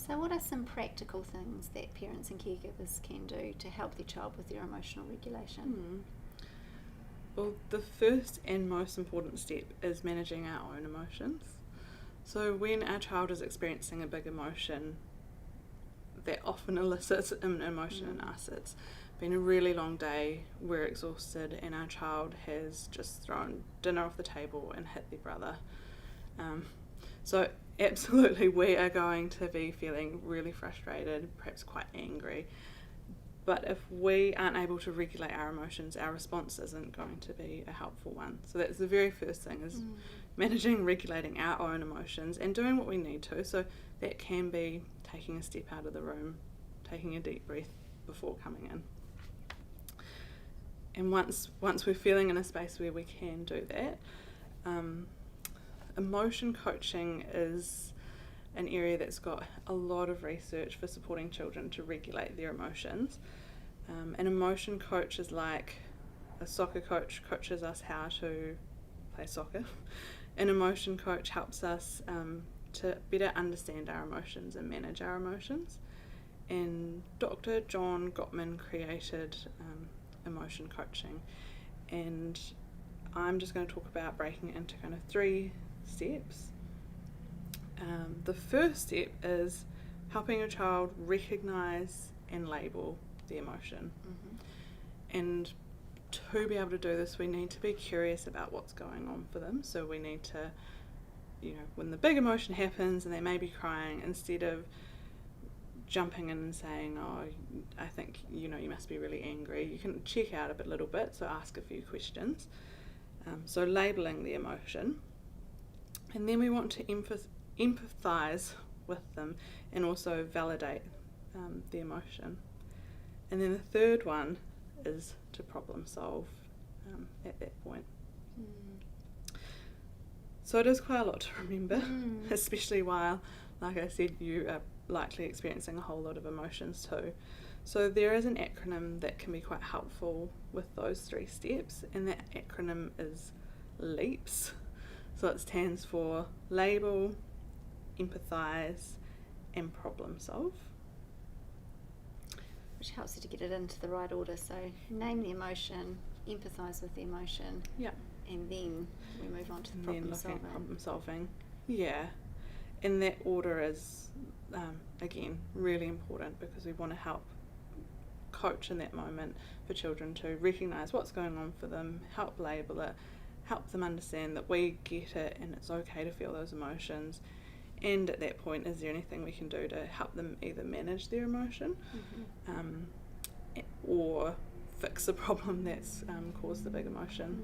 So what are some practical things that parents and caregivers can do to help their child with their emotional regulation? Well, the first and most important step is managing our own emotions. So when our child is experiencing a big emotion, that often elicits an emotion in us. It's been a really long day, we're exhausted, and our child has just thrown dinner off the table and hit their brother. So absolutely we are going to be feeling really frustrated, perhaps quite angry. But if we aren't able to regulate our emotions, our response isn't going to be a helpful one. So that's the very first thing, is managing, regulating our own emotions and doing what we need to. So that can be taking a step out of the room, taking a deep breath before coming in. And once we're feeling in a space where we can do that, emotion coaching is an area that's got a lot of research for supporting children to regulate their emotions. An emotion coach is like a soccer coach coaches us how to play soccer. An emotion coach helps us to better understand our emotions and manage our emotions. And Dr. John Gottman created emotion coaching, and I'm just going to talk about breaking it into kind of 3 steps. The first step is helping a child recognise and label the emotion. And to be able to do this, we need to be curious about what's going on for them. So we need to, when the big emotion happens and they may be crying, instead of jumping in and saying, oh, I think, you must be really angry, you can check out a little bit, so ask a few questions. So labelling the emotion. And then we want to empathise with them and also validate the emotion. And then the third one is to problem solve at that point. So it is quite a lot to remember, especially while, like I said, you are likely experiencing a whole lot of emotions too. So there is an acronym that can be quite helpful with those 3 steps, and that acronym is LEAPS. So it stands for label, empathise, and problem solve. Which helps you to get it into the right order. So name the emotion, empathise with the emotion, and then we move on to the problem solving. At problem solving. Yeah. And that order is, again, really important, because we want to help coach in that moment for children to recognise what's going on for them, help label it, help them understand that we get it and it's okay to feel those emotions. And at that point, is there anything we can do to help them either manage their emotion or fix the problem that's caused the big emotion?